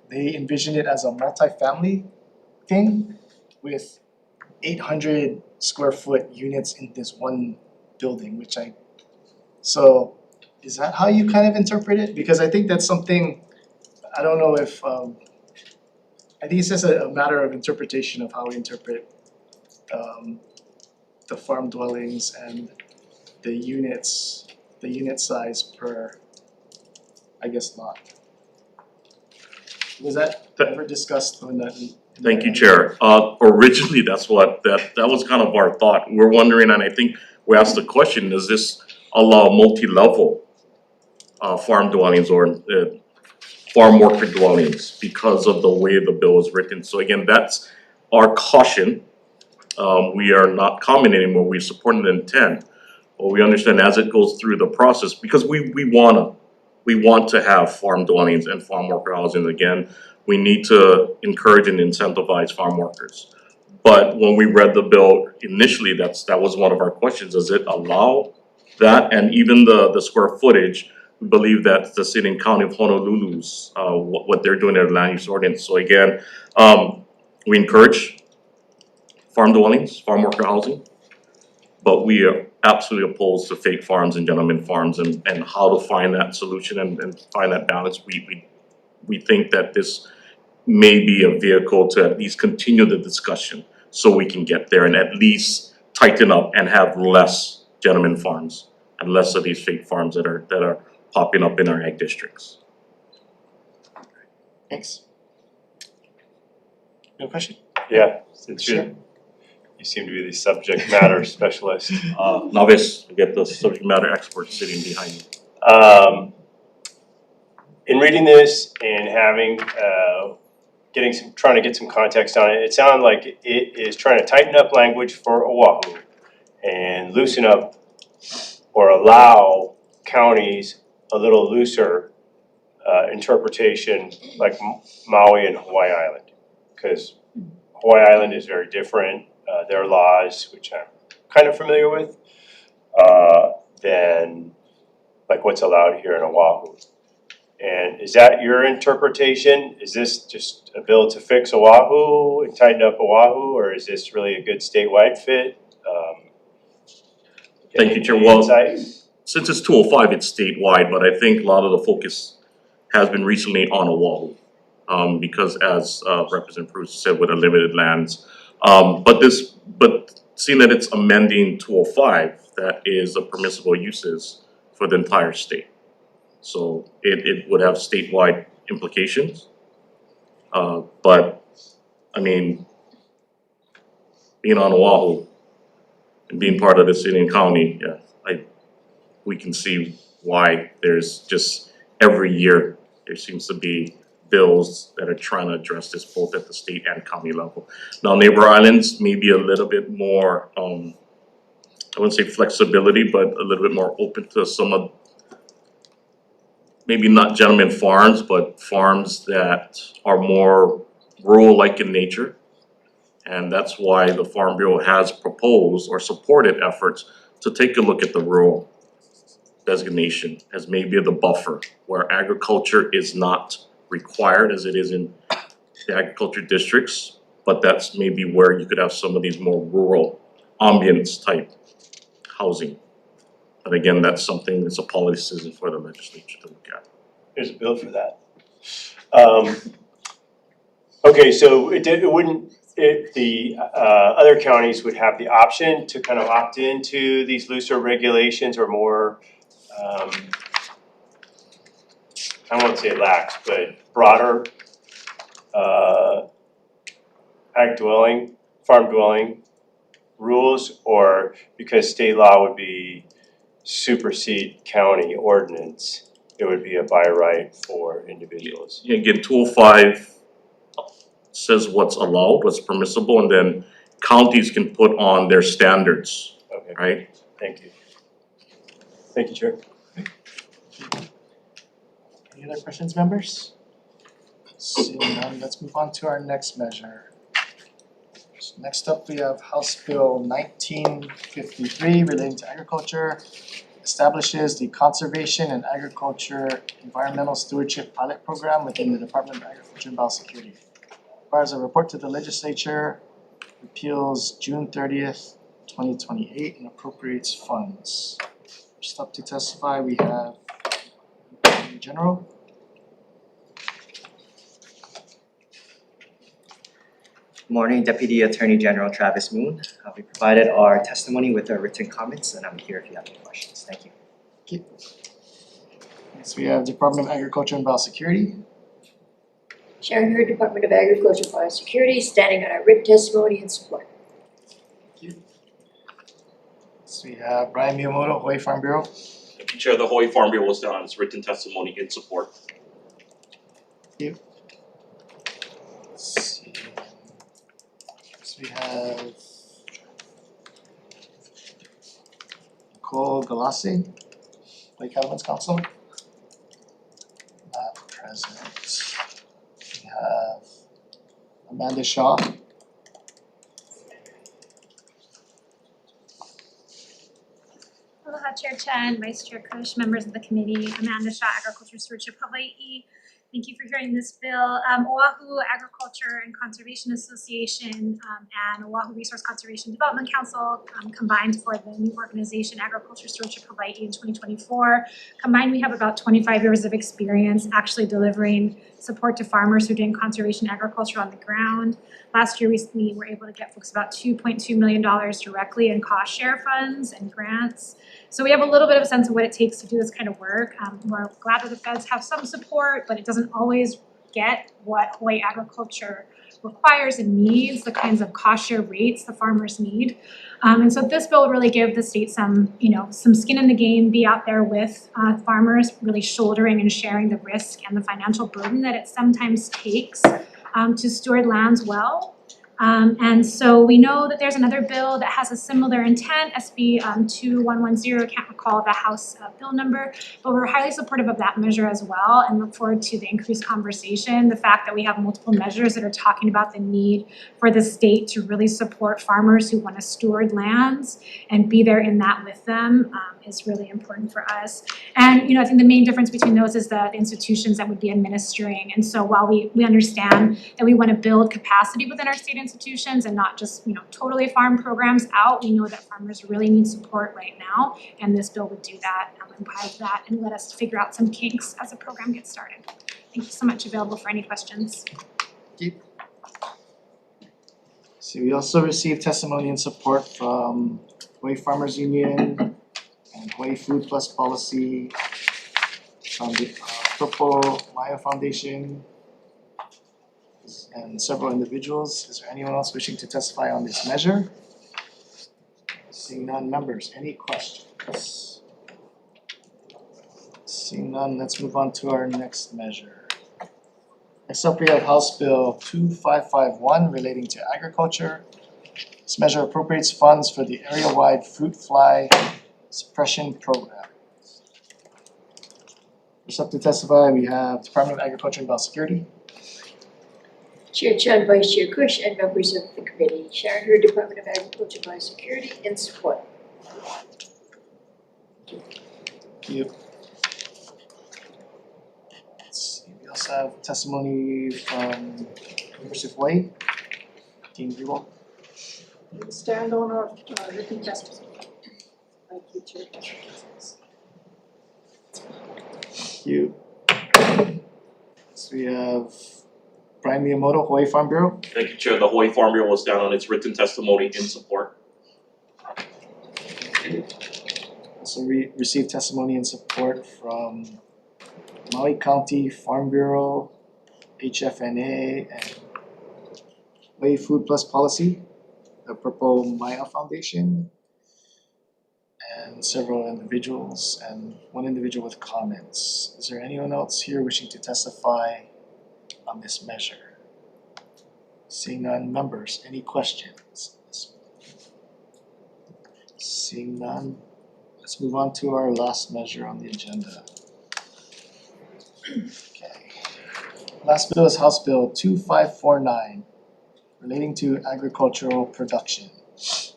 they envisioned it as a multifamily thing with 800 square foot units in this one building, so is that how you kind of interpret it? Because I think that's something, I don't know if, I think it's just a matter of interpretation of how we interpret the farm dwellings and the unit size per, I guess, lot. Was that ever discussed when that? Thank you, Chair. Originally, that was kind of our thought. We're wondering, and I think we asked the question, does this allow multi-level farm dwellings or farm worker dwellings because of the way the bill is written? So again, that's our caution. We are not commenting anymore. We support the intent, but we understand as it goes through the process, because we want to have farm dwellings and farm worker housing. Again, we need to encourage and incentivize farm workers. But when we read the bill initially, that was one of our questions. Does it allow that? And even the square footage, we believe that the City and County of Honolulu's what they're doing in their land use ordinance. So again, we encourage farm dwellings, farm worker housing, but we are absolutely opposed to fake farms and gentleman farms, and how to find that solution and find that balance. We think that this may be a vehicle to at least continue the discussion so we can get there and at least tighten up and have less gentleman farms and less of these fake farms that are popping up in our ag districts. Thanks. No question? Yeah, since you seem to be the subject matter specialist. Novice, we get the subject matter expert sitting behind you. In reading this and having, trying to get some context on it, it sounded like it is trying to tighten up language for Oahu and loosen up or allow counties a little looser interpretation like Maui and Hawaii Island. Because Hawaii Island is very different, their laws, which I'm kind of familiar with, than like what's allowed here in Oahu. And is that your interpretation? Is this just a bill to fix Oahu and tighten up Oahu, or is this really a good statewide fit? Thank you, Chair. Well, since it's 205, it's statewide, but I think a lot of the focus has been recently on Oahu. Because as Representative Cruz said, with the limited lands. But seeing that it's amending 205, that is the permissible uses for the entire state. So it would have statewide implications. But I mean, being on Oahu and being part of the city and county, we can see why there's just every year there seems to be bills that are trying to address this both at the state and county level. Now, neighbor islands may be a little bit more, I wouldn't say flexibility, but a little bit more open to some of, maybe not gentleman farms, but farms that are more rural-like in nature. And that's why the Farm Bureau has proposed or supported efforts to take a look at the rural designation as maybe the buffer where agriculture is not required as it is in the agriculture districts, but that's maybe where you could have some of these more rural ambience type housing. But again, that's something that's a policy decision for the legislature to look at. There's a bill for that. Okay, so it wouldn't, the other counties would have the option to kind of opt into these looser regulations or more, I won't say lax, but broader farm dwelling rules, or because state law would be supersede county ordinance, it would be a by right for individuals. Yeah, again, 205 says what's allowed, what's permissible, and then counties can put on their standards, Okay, right? thank you. Thank you, Chair. Any other questions, members? Seeing none, let's move on to our next measure. So next up, we have House Bill 1953 relating to agriculture. Establishes the Conservation and Agriculture Environmental Stewardship Pilot Program within the Department of Agriculture and Biosecurity. Requires a report to the legislature, repeals June 30th, 2028, and appropriates funds. First up to testify, we have Attorney General. Morning, Deputy Attorney General Travis Moon. We provided our testimony with our written comments, and I'm here if you have any questions. Thank you. Next, we have Department of Agriculture and Biosecurity. Sharon Hurd, Department of Agriculture and Biosecurity, standing on our written testimony in support. Next, we have Brian Miyamoto, Hawaii Farm Bureau. Thank you, Chair. The Hawaii Farm Bureau will stand on its written testimony in support. Thank you. Let's see. Next, we have Nicole Galassi, Lake Cattlemen's Council. Not present. We have Amanda Shaw. Aloha Chair Chen, Vice Chair Kush, members of the committee, Amanda Shaw, Agriculture Stewardship Hawaii. Thank you for hearing this bill. Oahu Agriculture and Conservation Association and Oahu Resource Conservation Development Council combined for the new organization Agriculture Stewardship Hawaii in 2024. Combined, we have about 25 years of experience actually delivering support to farmers who are doing conservation agriculture on the ground. Last year, we were able to get folks about $2.2 million directly in cost share funds and grants. So we have a little bit of a sense of what it takes to do this kind of work. We're glad that the feds have some support, but it doesn't always get what Hawaii agriculture requires and needs, the kinds of cost share rates the farmers need. And so this bill would really give the state some skin in the game, be out there with farmers, really shouldering and sharing the risk and the financial burden that it sometimes takes to steward lands well. And so we know that there's another bill that has a similar intent, SB 2110, I can't recall the House bill number, but we're highly supportive of that measure as well and look forward to the increased conversation. The fact that we have multiple measures that are talking about the need for the state to really support farmers who want to steward lands and be there in that with them is really important for us. And I think the main difference between those is the institutions that would be administering. And so while we understand that we want to build capacity within our state institutions and not just totally farm programs out, we know that farmers really need support right now, and this bill would do that and provide that and let us figure out some kinks as the program gets started. Thank you so much. Available for any questions. Thank you. So we also received testimony and support from Hawaii Farmers Union and Hawaii Food Plus Policy, from the Purple Maya Foundation, and several individuals. Is there anyone else wishing to testify on this measure? Seeing none, members, any questions? Seeing none, let's move on to our next measure. Next up, we have House Bill 2551 relating to agriculture. This measure appropriates funds for the area-wide fruit fly suppression program. First up to testify, we have Department of Agriculture and Biosecurity. Chair Chun, Vice Chair Kush, and members of the committee. Sharon Hurd, Department of Agriculture and Biosecurity, in support. Thank you. Let's see, we also have testimony from University of Hawaii. Dean Grewal. We will stand on our written testimony. Thank you, Chair. Thank you. So we have Brian Miyamoto, Hawaii Farm Bureau. Thank you, Chair. The Hawaii Farm Bureau will stand on its written testimony in support. Also received testimony in support from Maui County Farm Bureau, HFNA, and Hawaii Food Plus Policy, the Purple Maya Foundation, and several individuals, and one individual with comments. Is there anyone else here wishing to testify on this measure? Seeing none, members, any questions? Seeing none, let's move on to our last measure on the agenda. Okay. Last bill is House Bill 2549 relating to agricultural production. This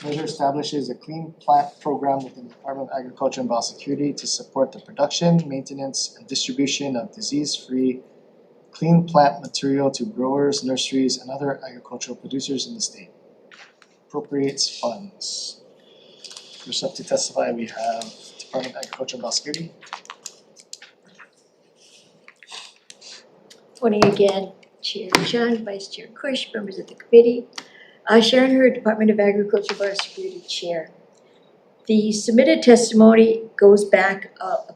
measure establishes a clean plant program within the Department of Agriculture and Biosecurity to support the production, maintenance, and distribution of disease-free clean plant material to growers, nurseries, and other agricultural producers in the state. Appropriates funds. First up to testify, we have Department of Agriculture and Biosecurity. Morning again, Chair Chun, Vice Chair Kush, members of the committee. Sharon Hurd, Department of Agriculture Biosecurity Chair. The submitted testimony goes back a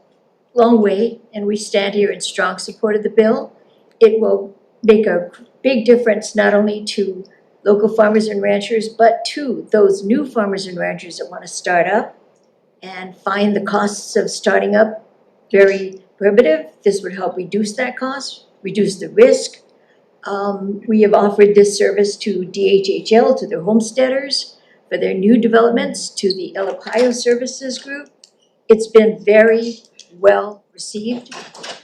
long way, and we stand here in strong support of the bill. It will make a big difference not only to local farmers and ranchers, but to those new farmers and ranchers that want to start up and find the costs of starting up very prohibitive. This would help reduce that cost, reduce the risk. We have offered this service to DHHL, to their homesteaders, for their new developments, to the El Ohio Services Group. It's been very well received.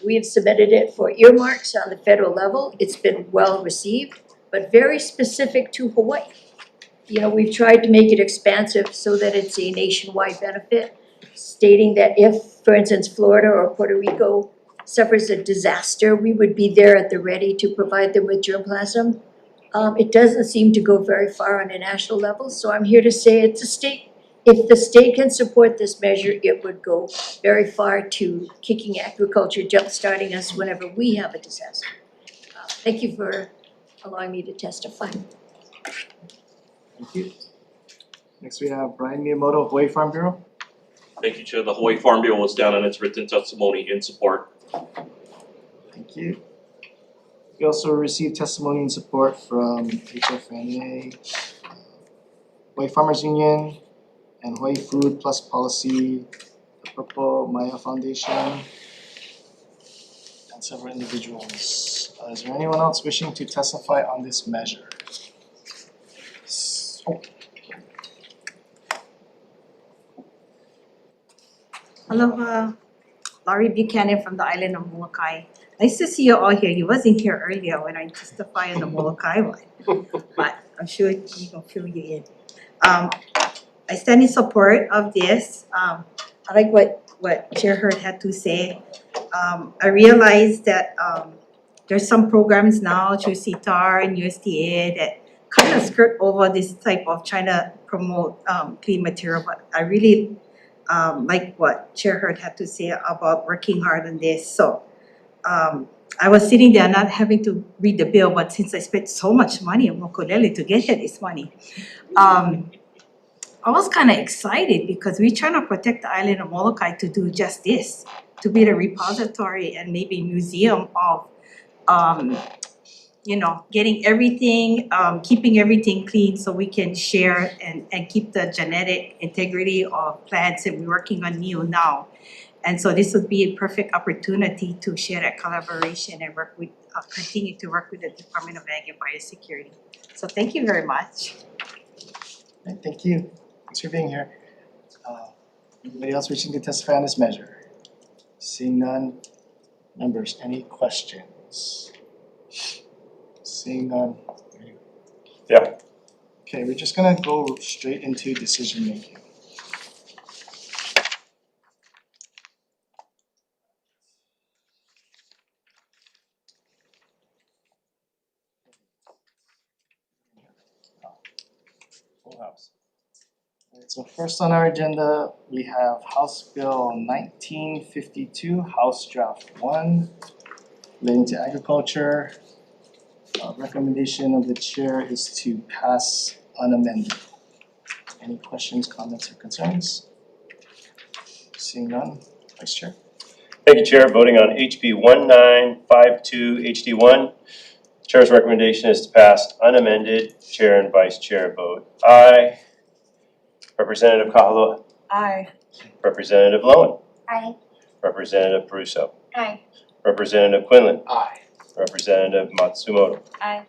We have submitted it for earmarks on the federal level. It's been well received, but very specific to Hawaii. You know, we've tried to make it expansive so that it's a nationwide benefit, stating that if, for instance, Florida or Puerto Rico suffers a disaster, we would be there at the ready to provide them with germplasm. It doesn't seem to go very far on a national level, so I'm here to say it's a state. If the state can support this measure, it would go very far to kicking agriculture, jump-starting us whenever we have a disaster. Thank you for allowing me to testify. Thank you. Next we have Brian Miyamoto, Hawaii Farm Bureau. Thank you, Chair. The Hawaii Farm Bureau will stand on its written testimony in support. Thank you. We also received testimony and support from HFNA, Hawaii Farmers Union, and Hawaii Food Plus Policy, the Purple Maya Foundation, and several individuals. Is there anyone else wishing to testify on this measure? Aloha, Laurie Buchanan from the island of Molokai. Nice to see you all here. You wasn't here earlier when I testified on the Molokai one, but I'm sure we can fill you in. I stand in support of this. I like what Chair Hurd had to say. I realize that there's some programs now through CTAR and USDA that kind of skirt over this type of trying to promote clean material, but I really like what Chair Hurd had to say about working hard on this. So I was sitting there not having to read the bill, but since I spent so much money in Mokolele to get here this money, I was kind of excited because we're trying to protect the island of Molokai to do just this, to be the repository and maybe museum of you know, getting everything, keeping everything clean so we can share and keep the genetic integrity of plants that we're working on new now. And so this would be a perfect opportunity to share that collaboration and work with, continue to work with the Department of Ag and Biosecurity. So thank you very much. Right, thank you. Thanks for being here. Anybody else wishing to testify on this measure? Seeing none. Members, any questions? Seeing none. Yeah. Okay, we're just gonna go straight into decision making. Full house. Alright, so first on our agenda, we have House Bill 1952, House Draft 1, relating to agriculture. Recommendation of the chair is to pass unamended. Any questions, comments, or concerns? Seeing none, Vice Chair. Thank you, Chair. Voting on HB 1952 HD1. Chair's recommendation is to pass unamended. Chair and Vice Chair vote aye. Representative Kahalo. Aye. Representative Lowen. Aye. Representative Paruso. Aye. Representative Quinlan. Aye. Representative Matsumoto. Aye.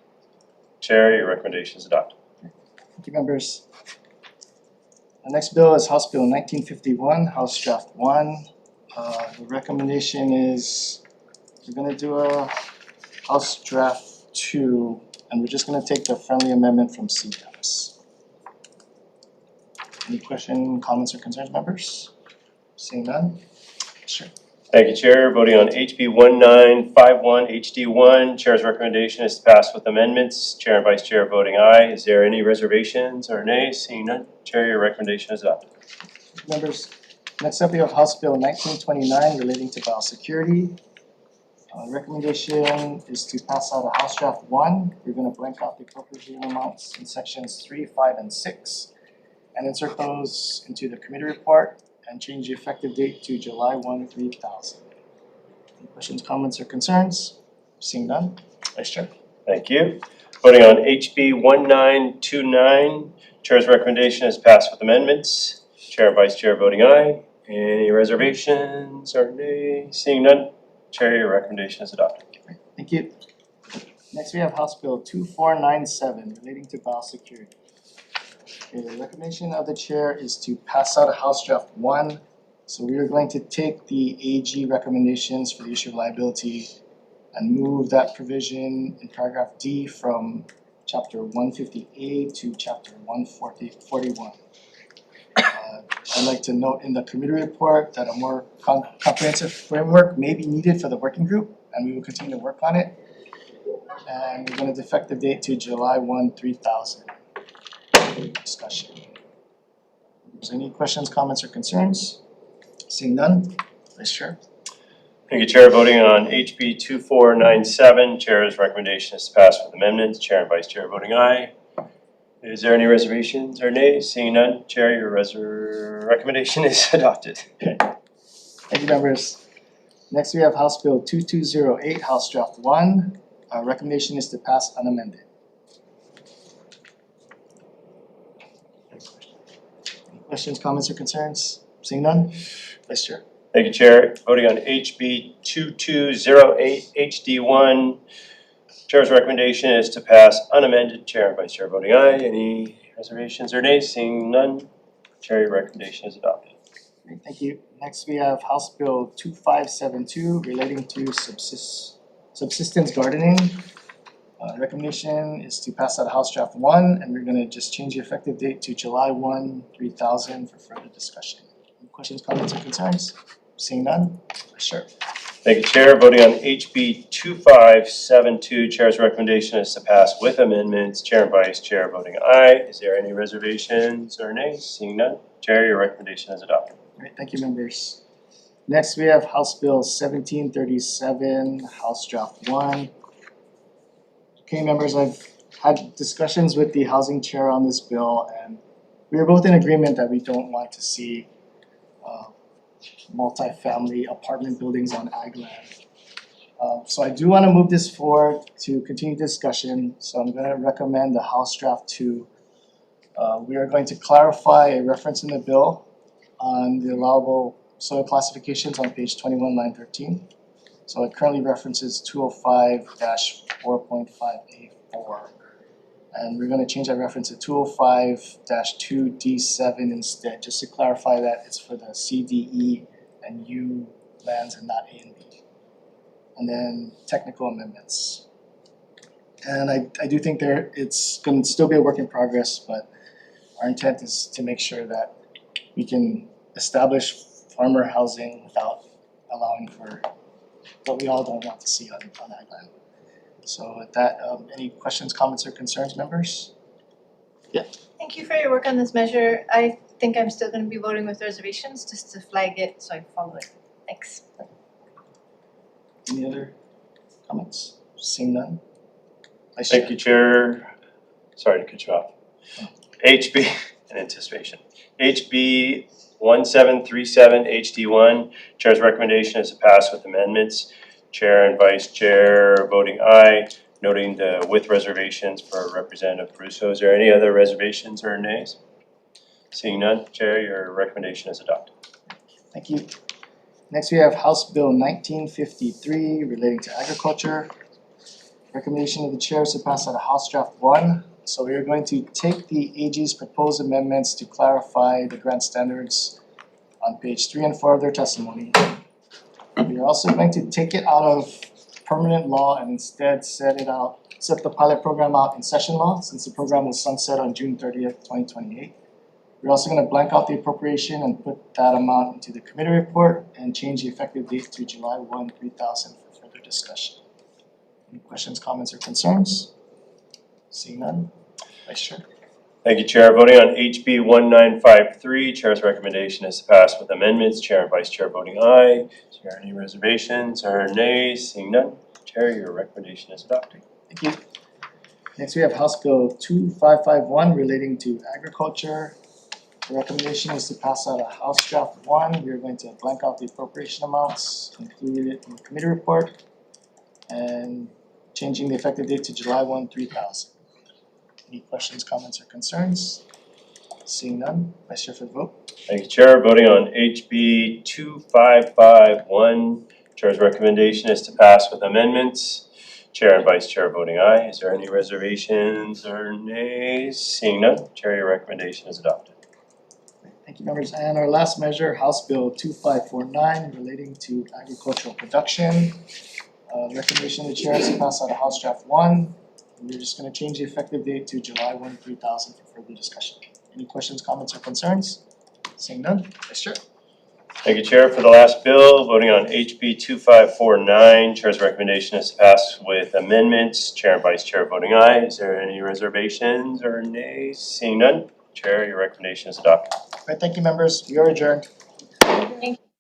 Chair, your recommendation is adopted. Thank you, members. The next bill is House Bill 1951, House Draft 1. The recommendation is we're gonna do a House Draft 2, and we're just gonna take the friendly amendment from CDEPS. Any question, comments, or concerns, members? Seeing none? Sure. Thank you, Chair. Voting on HB 1951 HD1. Chair's recommendation is to pass with amendments. Chair and Vice Chair voting aye. Is there any reservations or nays? Seeing none, Chair, your recommendation is adopted. Members, next up we have House Bill 1929 relating to biosecurity. Recommendation is to pass out a House Draft 1. We're gonna blank out the appropriation amounts in sections 3, 5, and 6 and insert those into the committee report and change the effective date to July 1, 3000. Any questions, comments, or concerns? Seeing none, Vice Chair. Thank you. Voting on HB 1929. Chair's recommendation is passed with amendments. Chair and Vice Chair voting aye. Any reservations or nays? Seeing none, Chair, your recommendation is adopted. Thank you. Next we have House Bill 2497 relating to biosecurity. Okay, the recommendation of the chair is to pass out a House Draft 1. So we are going to take the AG recommendations for the issue of liability and move that provision in paragraph D from chapter 150A to chapter 141. I'd like to note in the committee report that a more comprehensive framework may be needed for the working group, and we will continue to work on it. And we're going to effective date to July 1, 3000. Discussion. If there's any questions, comments, or concerns? Seeing none, Vice Chair. Thank you, Chair. Voting on HB 2497. Chair's recommendation is to pass with amendments. Chair and Vice Chair voting aye. Is there any reservations or nays? Seeing none, Chair, your recommendation is adopted. Thank you, members. Next we have House Bill 2208, House Draft 1. Our recommendation is to pass unamended. Any questions, comments, or concerns? Seeing none, Vice Chair. Thank you, Chair. Voting on HB 2208 HD1. Chair's recommendation is to pass unamended. Chair and Vice Chair voting aye. Any reservations or nays? Seeing none, Chair, your recommendation is adopted. Great, thank you. Next we have House Bill 2572 relating to subsistence gardening. Recommendation is to pass out House Draft 1, and we're gonna just change the effective date to July 1, 3000 for further discussion. Any questions, comments, or concerns? Seeing none, sure. Thank you, Chair. Voting on HB 2572, Chair's recommendation is to pass with amendments. Chair and Vice Chair voting aye. Is there any reservations or nays? Seeing none, Chair, your recommendation is adopted. Great, thank you, members. Next, we have House Bill 1737, House Draft 1. Okay, members, I've had discussions with the housing chair on this bill, and we are both in agreement that we don't want to see multifamily apartment buildings on ag land. So I do wanna move this forward to continue discussion, so I'm gonna recommend the House Draft 2. We are going to clarify a reference in the bill on the allowable soil classifications on page 21, line 13. So it currently references 205-4.5A4. And we're gonna change that reference to 205-2D7 instead, just to clarify that it's for the C, D, E, and U lands and not A and B. And then technical amendments. And I do think it's gonna still be a work in progress, but our intent is to make sure that we can establish farmer housing without allowing for what we all don't want to see on ag land. So with that, any questions, comments, or concerns, members? Thank you for your work on this measure. I think I'm still gonna be voting with reservations just to flag it so I follow it. Thanks. Any other comments? Seeing none? Vice Thank you, Chair. Sorry to cut you off. HB, in anticipation. HB 1737 HD1, Chair's recommendation is to pass with amendments. Chair and Vice Chair voting aye, noting the with reservations for Representative Russo. Is there any other reservations or nays? Seeing none, Chair, your recommendation is adopted. Thank you. Next, we have House Bill 1953 relating to agriculture. Recommendation of the chair is to pass out of House Draft 1. So we are going to take the AG's proposed amendments to clarify the grant standards on page 3 and 4 of their testimony. We are also going to take it out of permanent law and instead set the pilot program out in session law, since the program will sunset on June 30th, 2028. We're also gonna blank out the appropriation and put that amount into the committee report and change the effective date to July 1, 2000 for further discussion. Any questions, comments, or concerns? Seeing none, Vice Chair. Thank you, Chair. Voting on HB 1953, Chair's recommendation is to pass with amendments. Chair and Vice Chair voting aye. Is there any reservations or nays? Seeing none, Chair, your recommendation is adopted. Thank you. Next, we have House Bill 2551 relating to agriculture. The recommendation is to pass out a House Draft 1. We are going to blank out the appropriation amounts, include it in the committee report, and changing the effective date to July 1, 3000. Any questions, comments, or concerns? Seeing none, Vice Chair for the vote. Thank you, Chair. Voting on HB 2551, Chair's recommendation is to pass with amendments. Chair and Vice Chair voting aye. Is there any reservations or nays? Seeing none, Chair, your recommendation is adopted. Thank you, members. And our last measure, House Bill 2549 relating to agricultural production. Recommendation of the chair is to pass out a House Draft 1. We're just gonna change the effective date to July 1, 3000 for further discussion. Any questions, comments, or concerns? Seeing none, Vice Chair. Thank you, Chair. For the last bill, voting on HB 2549, Chair's recommendation is to pass with amendments. Chair and Vice Chair voting aye. Is there any reservations or nays? Seeing none, Chair, your recommendation is adopted. All right, thank you, members. We are adjourned. Thank you.